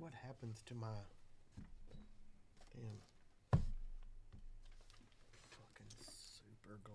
what happens to my damn fucking super glow.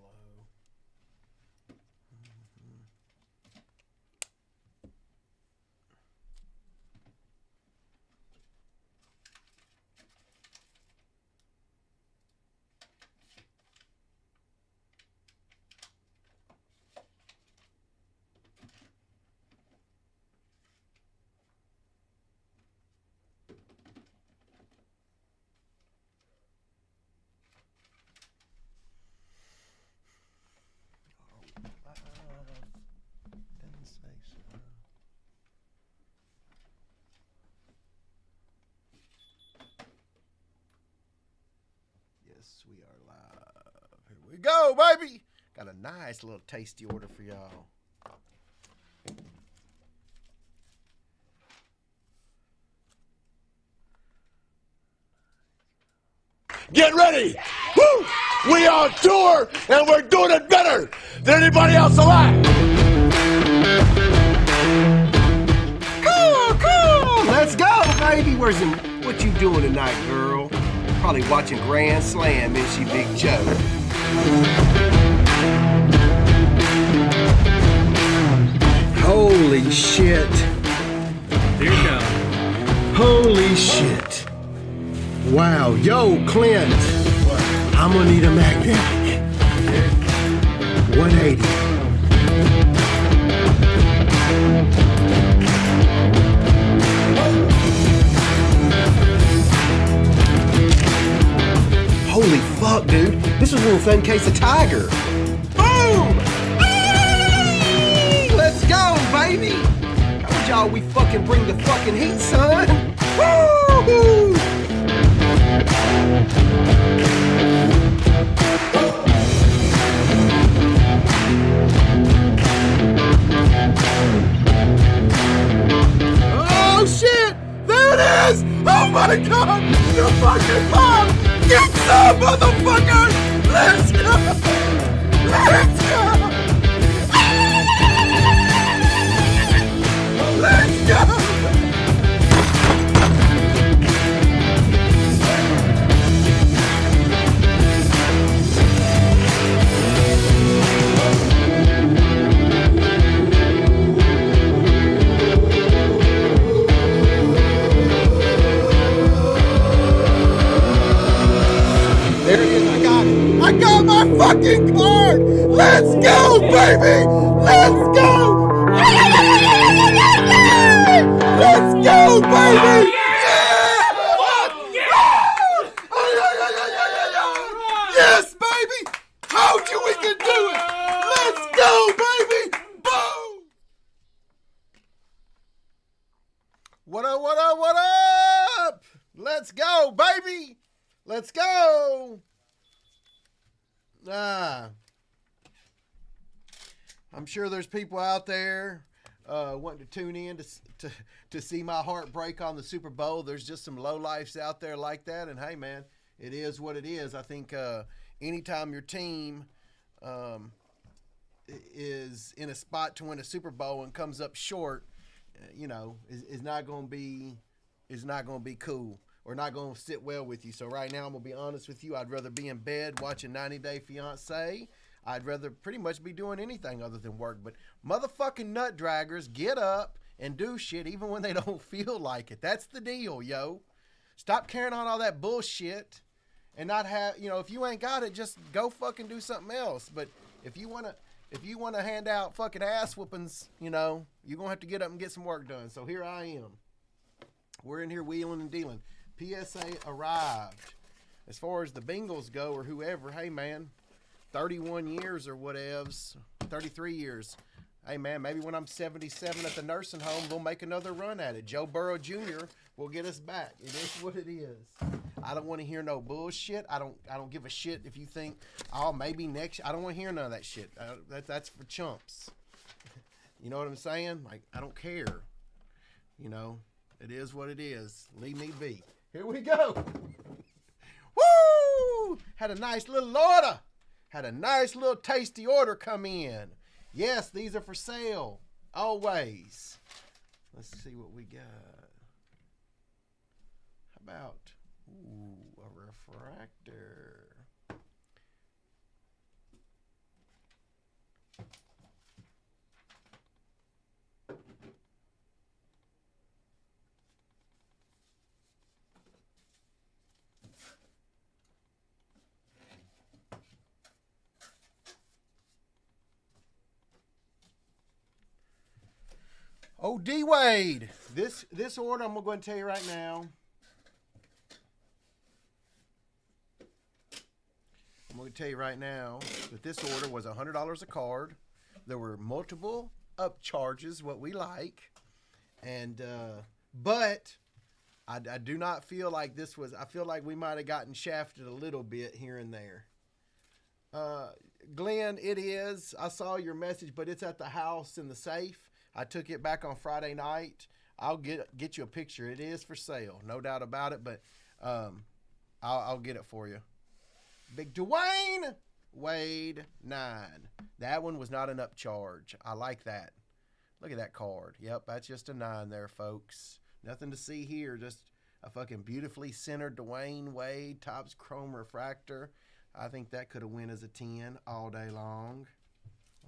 Didn't say so. Yes, we are live. Here we go, baby. Got a nice little tasty order for y'all. Get ready! Woo! We are on tour, and we're doing it better than anybody else alive! Cool! Let's go, baby! What you doing tonight, girl? Probably watching Grand Slam, ain't she, Big Joe? Holy shit. Here you go. Holy shit. Wow. Yo, Clint. What? I'm gonna need a magnetic. 180. Holy fuck, dude. This was in the same case of Tiger. Boom! Hey! Let's go, baby! Told y'all we fucking bring the fucking heat, son. Woo! Oh shit! There it is! Oh my god! The fucking bomb! Get some, motherfucker! Let's go! Let's go! Let's go! There it is, I got it. I got my fucking card! Let's go, baby! Let's go! Let's go, baby! Yes, baby! Told you we could do it! Let's go, baby! Boom! What up, what up, what up? Let's go, baby! Let's go! I'm sure there's people out there wanting to tune in to see my heart break on the Super Bowl. There's just some lowlifes out there like that, and hey, man, it is what it is. I think anytime your team is in a spot to win a Super Bowl and comes up short, is not going to be cool. Or not going to sit well with you. So right now, I'm going to be honest with you. I'd rather be in bed watching 90 Day Fiancé. I'd rather pretty much be doing anything other than work. But motherfucking nut draggers get up and do shit even when they don't feel like it. That's the deal, yo. Stop carrying on all that bullshit and not have, if you ain't got it, just go fucking do something else. But if you want to hand out fucking ass whoopings, you're going to have to get up and get some work done. So here I am. We're in here wheeling and dealing. PSA arrived. As far as the Bengals go or whoever, hey man, 31 years or whatevs, 33 years. Hey man, maybe when I'm 77 at the nursing home, we'll make another run at it. Joe Burrow Jr. will get us back. It is what it is. I don't want to hear no bullshit. I don't give a shit if you think, oh, maybe next. I don't want to hear none of that shit. That's for chumps. You know what I'm saying? Like, I don't care. It is what it is. Leave me be. Here we go. Woo! Had a nice little order. Had a nice little tasty order come in. Yes, these are for sale. Always. Let's see what we got. How about, ooh, a refractor. Oh, D Wade. This order, I'm going to tell you right now. I'm going to tell you right now that this order was $100 a card. There were multiple upcharges, what we like, and but I do not feel like this was. I feel like we might have gotten shafted a little bit here and there. Glenn, it is. I saw your message, but it's at the house in the safe. I took it back on Friday night. I'll get you a picture. It is for sale, no doubt about it. But I'll get it for you. Big Dwayne Wade 9. That one was not an upcharge. I like that. Look at that card. Yep, that's just a 9 there, folks. Nothing to see here. Just a fucking beautifully centered Dwayne Wade Topps Chrome Refractor. I think that could have went as a 10 all day long,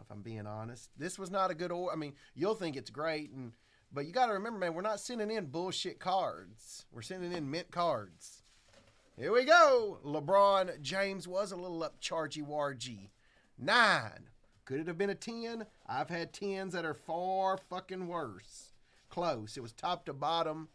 if I'm being honest. This was not a good order. I mean, you'll think it's great, but you got to remember, man, we're not sending in bullshit cards. We're sending in mint cards. Here we go. LeBron James was a little upchargy-wargy. 9. Could it have been a 10? I've had 10s that are far fucking worse. Close. It was top to bottom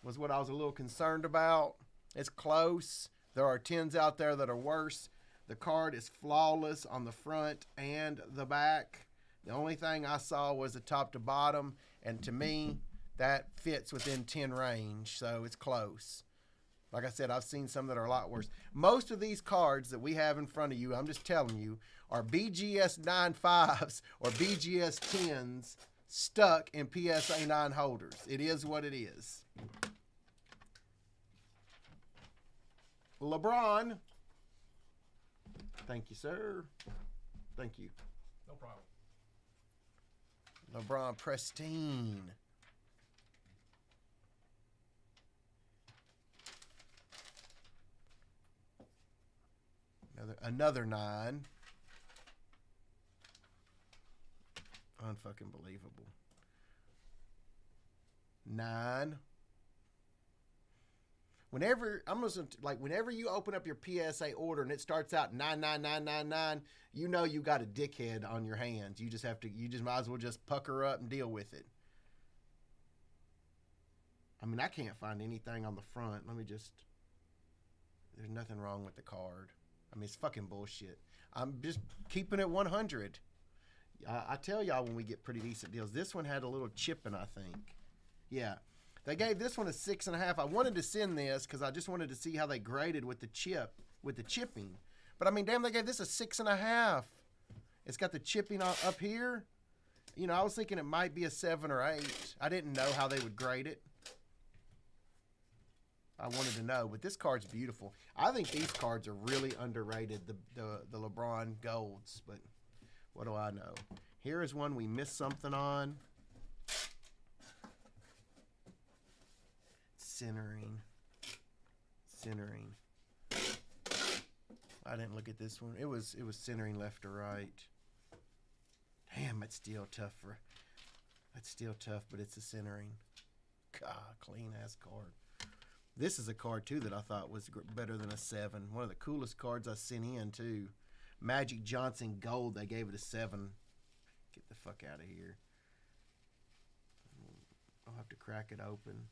was what I was a little concerned about. It's close. There are 10s out there that are worse. The card is flawless on the front and the back. The only thing I saw was the top to bottom, and to me, that fits within 10 range, so it's close. Like I said, I've seen some that are a lot worse. Most of these cards that we have in front of you, I'm just telling you, are BGS 9.5s or BGS 10s stuck in PSA 9 holders. It is what it is. LeBron. Thank you, sir. Thank you. No problem. LeBron Pristine. Another 9. Unfucking believable. 9. Whenever you open up your PSA order and it starts out 99999, you know you got a dickhead on your hands. You just might as well just pucker up and deal with it. I mean, I can't find anything on the front. There's nothing wrong with the card. I mean, it's fucking bullshit. I'm just keeping it 100. I tell y'all when we get pretty decent deals. This one had a little chipping, I think. Yeah. They gave this one a 6.5. I wanted to send this because I just wanted to see how they graded with the chipping. But I mean, damn, they gave this a 6.5. It's got the chipping up here. You know, I was thinking it might be a 7 or 8. I didn't know how they would grade it. I wanted to know, but this card's beautiful. I think these cards are really underrated, the LeBron Golds, but what do I know? Here is one we missed something on. Centering. I didn't look at this one. It was centering left to right. Damn, that's still tough, but it's a centering. God, clean ass card. This is a card too that I thought was better than a 7. One of the coolest cards I sent in too. Magic Johnson Gold. They gave it a 7. Get the fuck out of here. I'll have to crack it open.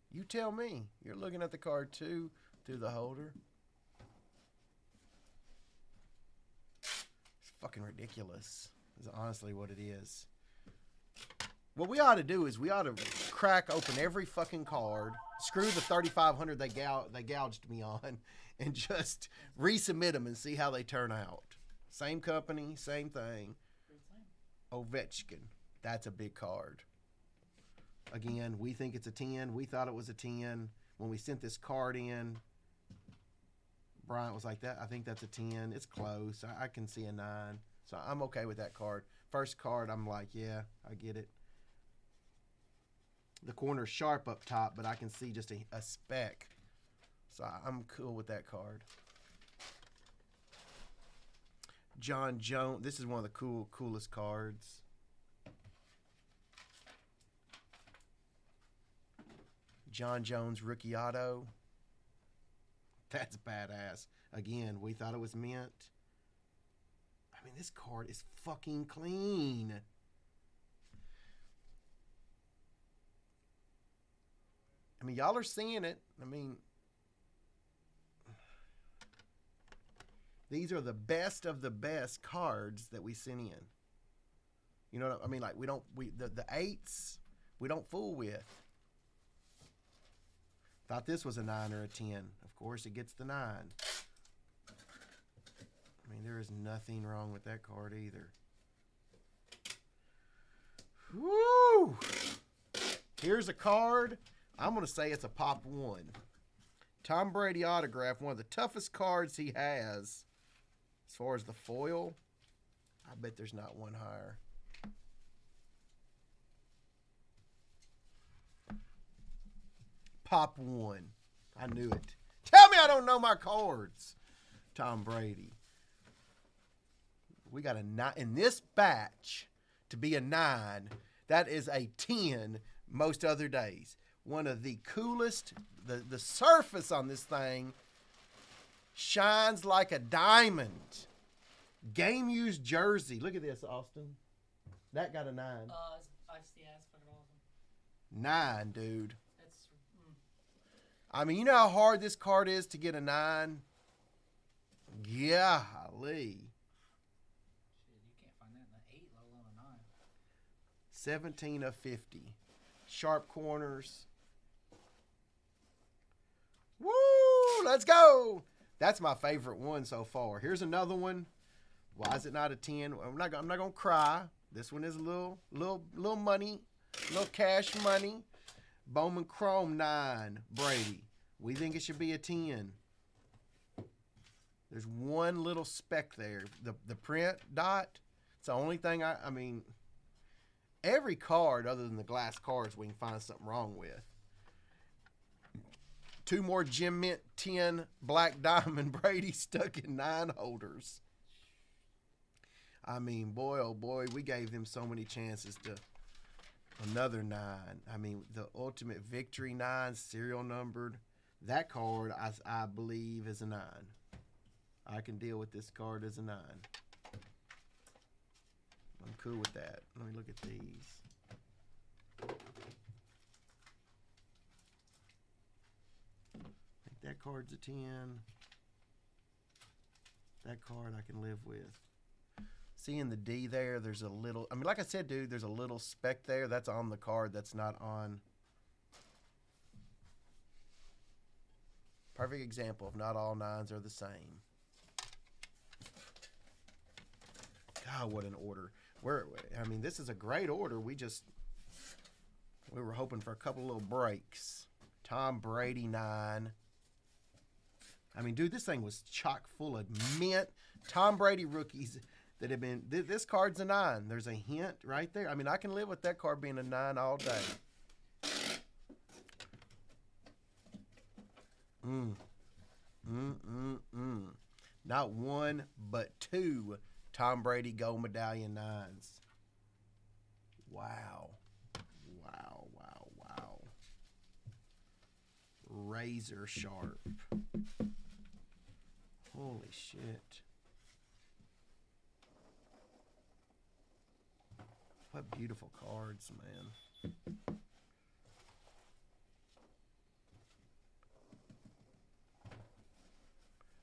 You tell me. You're looking at the card too through the holder. It's fucking ridiculous. Is honestly what it is. What we ought to do is we ought to crack open every fucking card, screw the 3,500 they gouged me on, and just resubmit them and see how they turn out. Same company, same thing. Ovechkin. That's a big card. Again, we think it's a 10. We thought it was a 10. When we sent this card in, Bryant was like, "That I think that's a 10. It's close. I can see a 9." So I'm okay with that card. First card, I'm like, yeah, I get it. The corner's sharp up top, but I can see just a speck. So I'm cool with that card. Jon Jones. This is one of the coolest cards. Jon Jones Rookie Auto. That's badass. Again, we thought it was mint. I mean, this card is fucking clean. I mean, y'all are seeing it. I mean, these are the best of the best cards that we sent in. You know what I mean? Like, the 8s, we don't fool with. Thought this was a 9 or a 10. Of course, it gets the 9. I mean, there is nothing wrong with that card either. Woo! Here's a card. I'm going to say it's a pop 1. Tom Brady autograph, one of the toughest cards he has. As far as the foil, I bet there's not one higher. Pop 1. I knew it. Tell me I don't know my cards. Tom Brady. We got a 9 in this batch to be a 9. That is a 10 most other days. One of the coolest. The surface on this thing shines like a diamond. Game used jersey. Look at this, Austin. That got a 9. It's fucking awesome. 9, dude. That's. I mean, you know how hard this card is to get a 9? Golly. Shit, you can't find that in the 8, let alone a 9. 17 of 50. Sharp corners. Woo! Let's go. That's my favorite one so far. Here's another one. Why is it not a 10? I'm not gonna cry. This one is a little money, little cash money. Bowman Chrome 9. Brady. We think it should be a 10. There's one little speck there. The print dot. It's the only thing I mean. Every card other than the glass cards we can find something wrong with. 2 more Gem Mint 10 Black Diamond Brady stuck in 9 holders. I mean, boy, oh boy, we gave them so many chances to another 9. I mean, the Ultimate Victory 9, serial numbered. That card, I believe, is a 9. I can deal with this card as a 9. I'm cool with that. Let me look at these. I think that card's a 10. That card I can live with. Seeing the D there, there's a little, I mean, like I said, dude, there's a little speck there. That's on the card. That's not on. Perfect example of not all 9s are the same. God, what an order. I mean, this is a great order. We were hoping for a couple little breaks. Tom Brady 9. I mean, dude, this thing was chock full of mint. Tom Brady rookies that have been, this card's a 9. There's a hint right there. I mean, I can live with that card being a 9 all day. Not 1, but 2 Tom Brady gold medallion 9s. Wow. Wow, wow, wow. Razor sharp. Holy shit. What beautiful cards, man.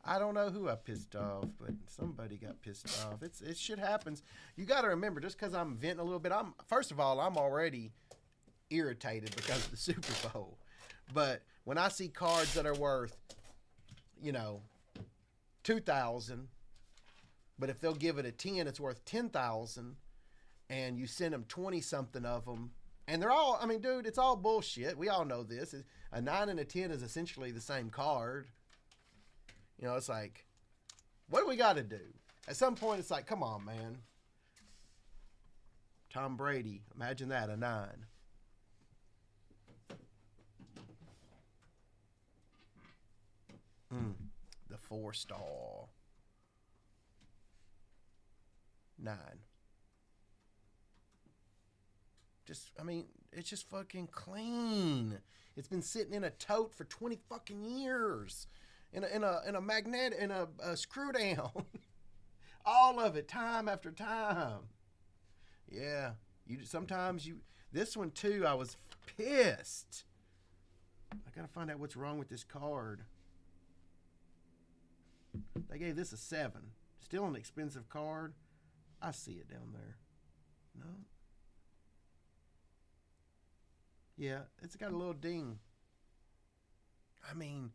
I don't know who I pissed off, but somebody got pissed off. It shit happens. You got to remember, just because I'm venting a little bit, first of all, I'm already irritated because of the Super Bowl. But when I see cards that are worth, $2,000, but if they'll give it a 10, it's worth $10,000, and you send them 20 something of them, And they're all, I mean, dude, it's all bullshit. We all know this. A 9 and a 10 is essentially the same card. You know, it's like, what do we got to do? At some point, it's like, come on, man. Tom Brady, imagine that, a 9. The 4-star. 9. Just, I mean, it's just fucking clean. It's been sitting in a tote for 20 fucking years. In a magnet, in a screw down. All of it, time after time. Yeah. This one too, I was pissed. I gotta find out what's wrong with this card. They gave this a 7. Still an expensive card. I see it down there. No. Yeah, it's got a little ding. I mean,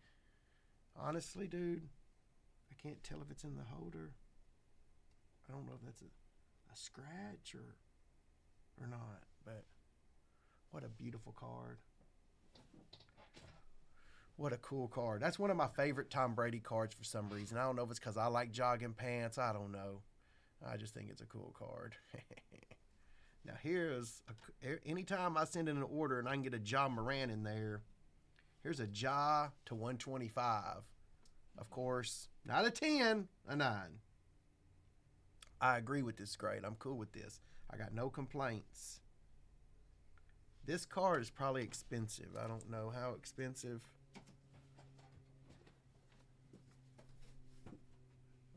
honestly, dude, I can't tell if it's in the holder. I don't know if that's a scratch or not, but what a beautiful card. What a cool card. That's one of my favorite Tom Brady cards for some reason. I don't know if it's because I like jogging pants. I don't know. I just think it's a cool card. Now anytime I send in an order and I can get a Ja Moran in there, here's a Ja to 125. Of course, not a 10, a 9. I agree with this grade. I'm cool with this. I got no complaints. This card is probably expensive. I don't know how expensive. I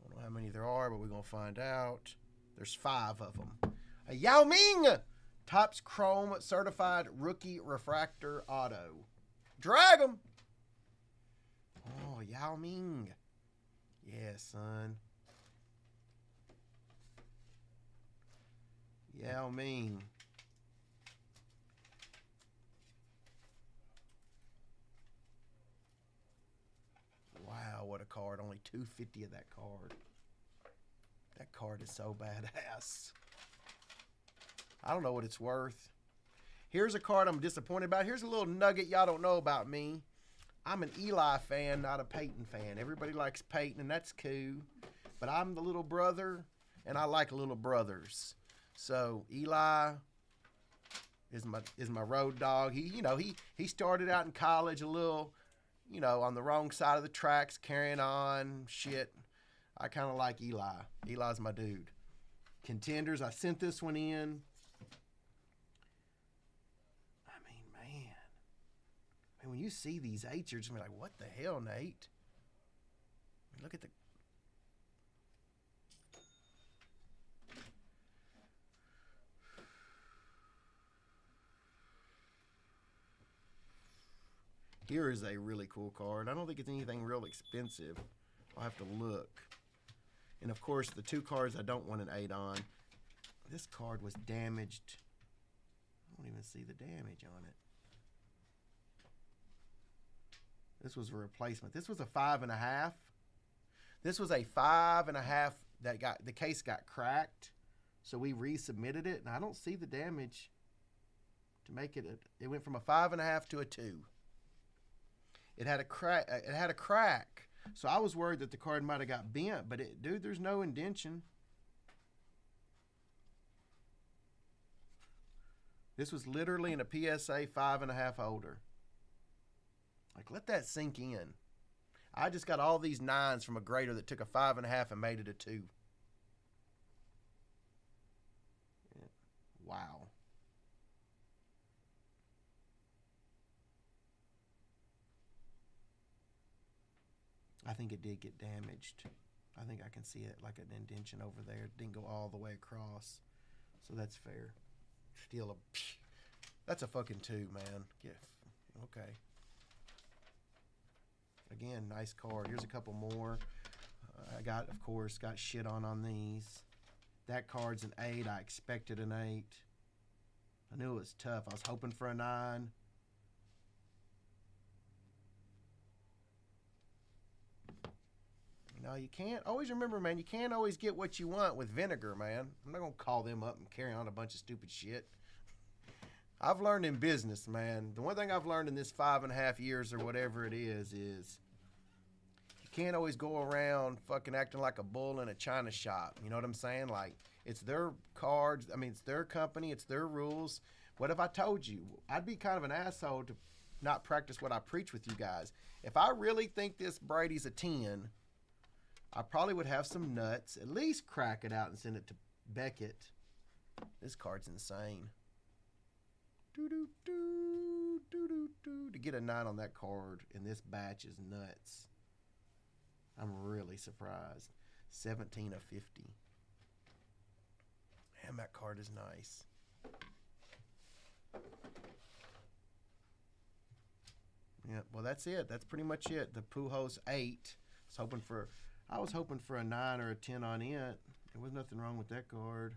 don't know how many there are, but we're going to find out. There's 5 of them. A Yao Ming! Topps Chrome Certified Rookie Refractor Auto. Drag 'em! Oh, Yao Ming. Yeah, son. Yao Ming. Wow, what a card. Only $250 of that card. That card is so badass. I don't know what it's worth. Here's a card I'm disappointed about. Here's a little nugget y'all don't know about me. I'm an Eli fan, not a Peyton fan. Everybody likes Peyton, and that's cool. But I'm the little brother, and I like little brothers. So Eli is my road dog. He started out in college a little, on the wrong side of the tracks, carrying on shit. I kind of like Eli. Eli's my dude. Contenders. I sent this one in. And when you see these 8s, you're just gonna be like, what the hell, Nate? I mean, look at the... Here is a really cool card. I don't think it's anything real expensive. I'll have to look. And, of course, the 2 cards I don't want an 8 on. This card was damaged. I don't even see the damage on it. This was a replacement. This was a 5.5. This was a 5.5 the case got cracked. So we resubmitted it, and I don't see the damage to make it. It went from a 5.5 to a 2. It had a crack. So I was worried that the card might have got bent, but dude, there's no indention. This was literally in a PSA 5.5 holder. Like, let that sink in. I just got all these 9s from a grader that took a 5.5 and made it a 2. Wow. I think it did get damaged. I think I can see it like an indentation over there. It didn't go all the way across. So that's fair. Still that's a fucking 2, man. Yeah. Okay. Again, nice card. Here's a couple more. I got shit on these. That card's an 8. I expected an 8. I knew it was tough. I was hoping for a 9. No, you can't. Always remember, man, you can't always get what you want with vinegar, man. I'm not going to call them up and carry on a bunch of stupid shit. I've learned in business, man. The one thing I've learned in this 5.5 years or whatever it is you can't always go around fucking acting like a bull in a china shop. You know what I'm saying? Like, it's their cards. I mean, it's their company. It's their rules. What if I told you? I'd be kind of an asshole to not practice what I preach with you guys. If I really think this Brady's a 10, I probably would have some nuts, at least crack it out and send it to Beckett. This card's insane. To get a 9 on that card in this batch is nuts. I'm really surprised. 17 of 50. Damn, that card is nice. Yeah, well, that's it. That's pretty much it. The Pujols 8. I was hoping for a 9 or a 10 on it. There was nothing wrong with that card.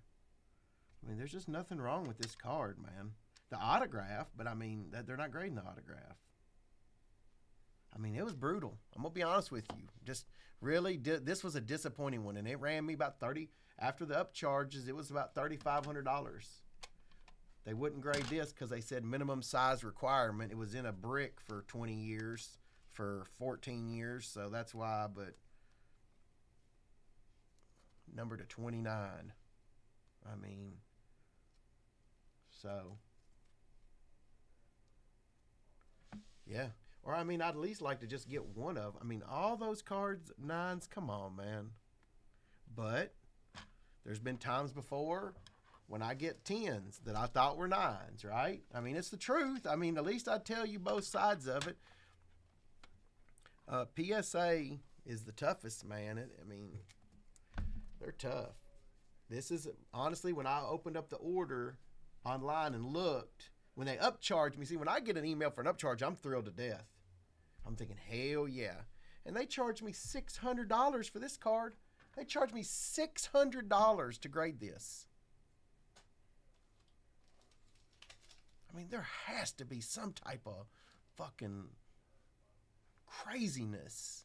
I mean, there's just nothing wrong with this card, man. The autograph, but I mean, they're not grading the autograph. I mean, it was brutal. I'm going to be honest with you. Just really, this was a disappointing one, and it ran me about 30. After the up charges, it was about $3,500. They wouldn't grade this because they said minimum size requirement. It was in a brick for 20 years, for 14 years, so that's why, but number to 29. I mean, so, yeah. Or, I mean, I'd at least like to just get one of them. I mean, all those cards, 9s, come on, man. But there's been times before when I get 10s that I thought were 9s, right? I mean, it's the truth. I mean, at least I tell you both sides of it. PSA is the toughest, man. I mean, they're tough. This is, honestly, when I opened up the order online and looked, when they upcharge me, see, when I get an email for an upcharge, I'm thrilled to death. I'm thinking, hell yeah. And they charged me $600 for this card. They charged me $600 to grade this. I mean, there has to be some type of fucking craziness.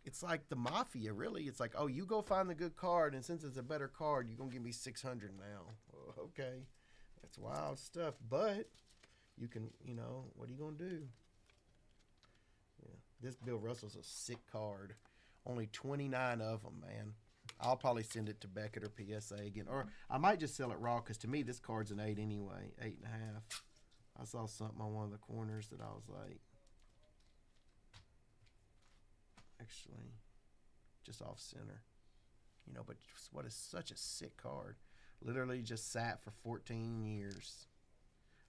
It's like the mafia, really. It's like, oh, you go find the good card, and since it's a better card, you're going to give me $600 now. Oh, okay. That's wild stuff, but you can, you know, what are you going to do? Yeah. This Bill Russell's a sick card. Only 29 of them, man. I'll probably send it to Beckett or PSA again. Or I might just sell it raw, because to me, this card's an 8 anyway. 8.5. I saw something on one of the corners that I was like, actually, just off center. You know, but what is such a sick card. Literally just sat for 14 years.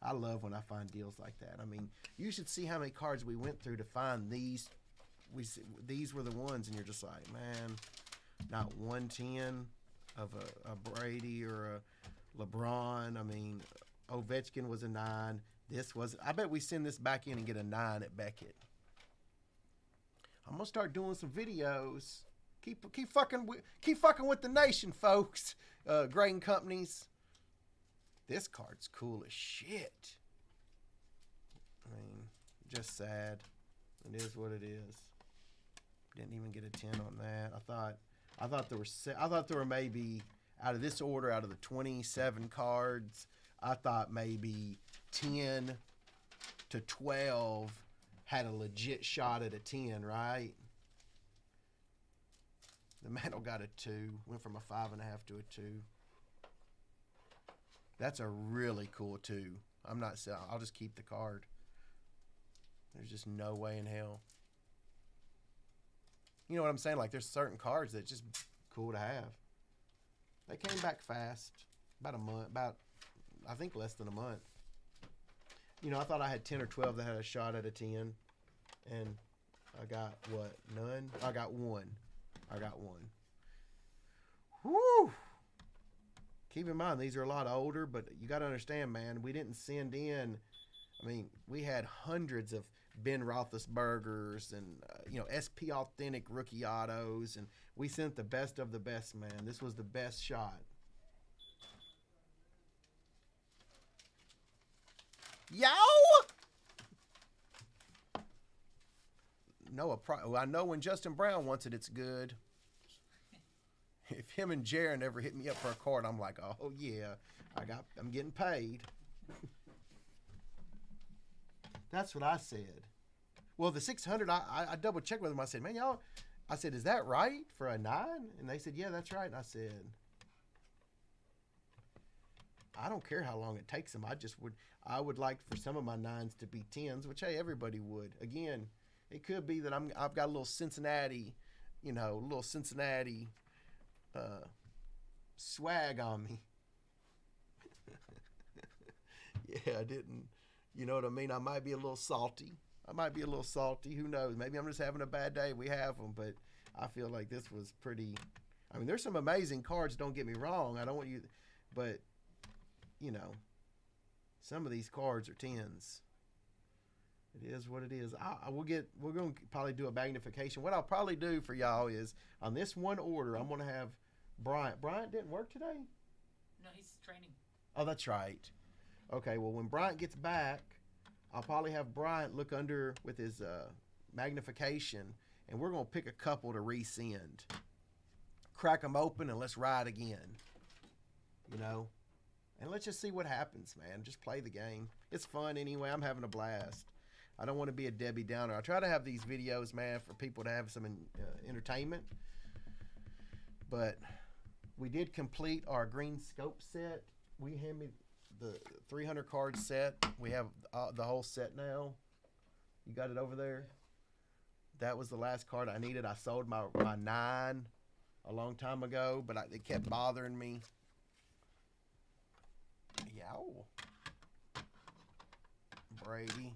I love when I find deals like that. I mean, you should see how many cards we went through to find these. These were the ones, and you're just like, man, not 110 of a Brady or a LeBron. I mean, Ovechkin was a 9. This was, I bet we send this back in and get a 9 at Beckett. I'm gonna start doing some videos. Keep fucking with the nation, folks. Grading companies. This card's cool as shit. I mean, just sad. It is what it is. Didn't even get a 10 on that. I thought there were maybe out of this order, out of the 27 cards, I thought maybe 10 to 12 had a legit shot at a 10, right? The Mantle got a 2. Went from a 5.5 to a 2. That's a really cool 2. I'm not selling. I'll just keep the card. There's just no way in hell. You know what I'm saying? Like, there's certain cards that's just cool to have. They came back fast. About a month. I think less than a month. You know, I thought I had 10 or 12 that had a shot at a 10. And I got, what, none? I got one. Whew. Keep in mind, these are a lot older, but you got to understand, man, we didn't send in, I mean, we had hundreds of Ben Roethlisbergers and, SP Authentic rookie autos, and we sent the best of the best, man. This was the best shot. Yo! I know when Justin Brown wants it, it's good. if him and Jaron ever hit me up for a card, I'm like, oh yeah, I'm getting paid. That's what I said. Well, the 600, I double checked with them. I said, man, y'all, I said, is that right for a 9? And they said, yeah, that's right. And I said, I don't care how long it takes them. I would like for some of my 9s to be 10s, which, hey, everybody would. Again, it could be that I've got a little Cincinnati, swag on me. Yeah, I didn't. You know what I mean? I might be a little salty. Who knows? Maybe I'm just having a bad day. We have them, but I feel like this was pretty. I mean, there's some amazing cards. Don't get me wrong. I don't want you, but some of these cards are 10s. It is what it is. We're going to probably do a magnification. What I'll probably do for y'all is on this one order, I'm going to have Bryant. Bryant didn't work today? No, he's training. Oh, that's right. Okay, well, when Bryant gets back, I'll probably have Bryant look under with his magnification, and we're going to pick a couple to resend. Crack them open, and let's ride again. And let's just see what happens, man. Just play the game. It's fun anyway. I'm having a blast. I don't want to be a Debbie Downer. I try to have these videos, man, for people to have some entertainment. But we did complete our green scope set. We hand me the 300 card set. We have the whole set now. You got it over there? That was the last card I needed. I sold my 9 a long time ago, but it kept bothering me. Yow. Brady.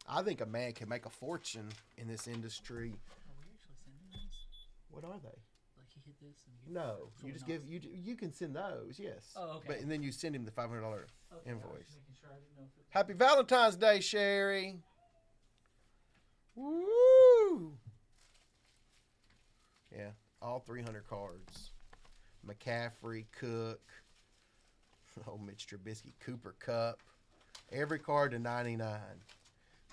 I think a man can make a fortune in this industry. Are we actually sending these? What are they? Like he hit this and he No, so you just we're give not- you can send those, yes. Oh, okay. But and then you send him the $500 Okay, I was invoice. just making sure I didn't know if it- Happy Valentine's Day, Sherry. Woo! Yeah, all 300 cards. McCaffrey, Cook, Mitch Trubisky, Cooper Cup. Every card to 99.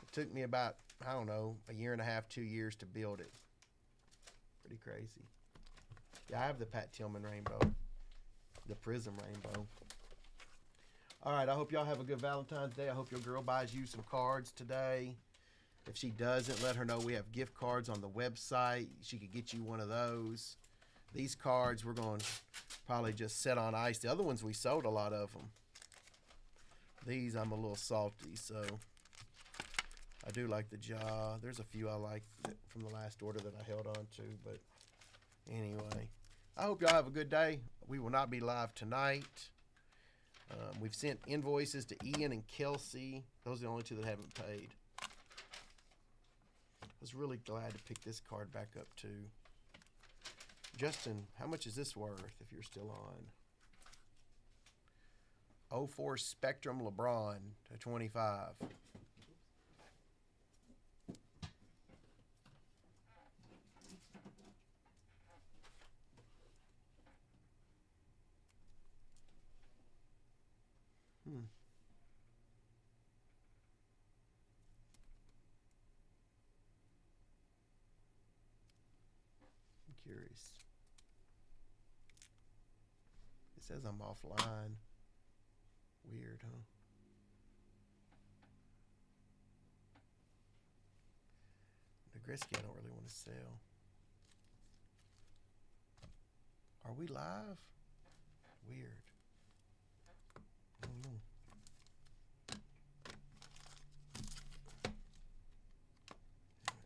It took me about, I don't know, a year and a half, 2 years to build it. Pretty crazy. Yeah, I have the Pat Tillman rainbow. The Prism rainbow. All right, I hope y'all have a good Valentine's Day. I hope your girl buys you some cards today. If she doesn't, let her know we have gift cards on the website. She could get you one of those. These cards we're going to probably just set on ice. The other ones we sold a lot of them. These I'm a little salty, so I do like the jaw. There's a few I like from the last order that I held on to, but anyway. I hope y'all have a good day. We will not be live tonight. We've sent invoices to Ian and Kelsey. Those are the only two that haven't paid. I was really glad to pick this card back up too. Justin, how much is this worth if you're still on? 04 Spectrum LeBron to 25. I'm curious. It says I'm offline. Weird, huh? Nagrisky, I don't really want to sell. Are we live? Weird. I don't know.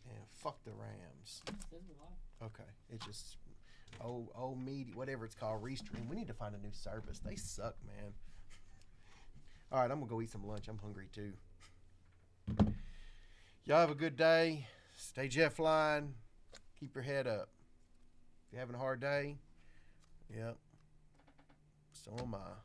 And fuck the Rams. It says we're live. Okay. It just media, whatever it's called, Restream. We need to find a new service. They suck, man. All right, I'm gonna go eat some lunch. I'm hungry too. Y'all have a good day. Stay jet flying. Keep your head up. If you're having a hard day, yep. So am I.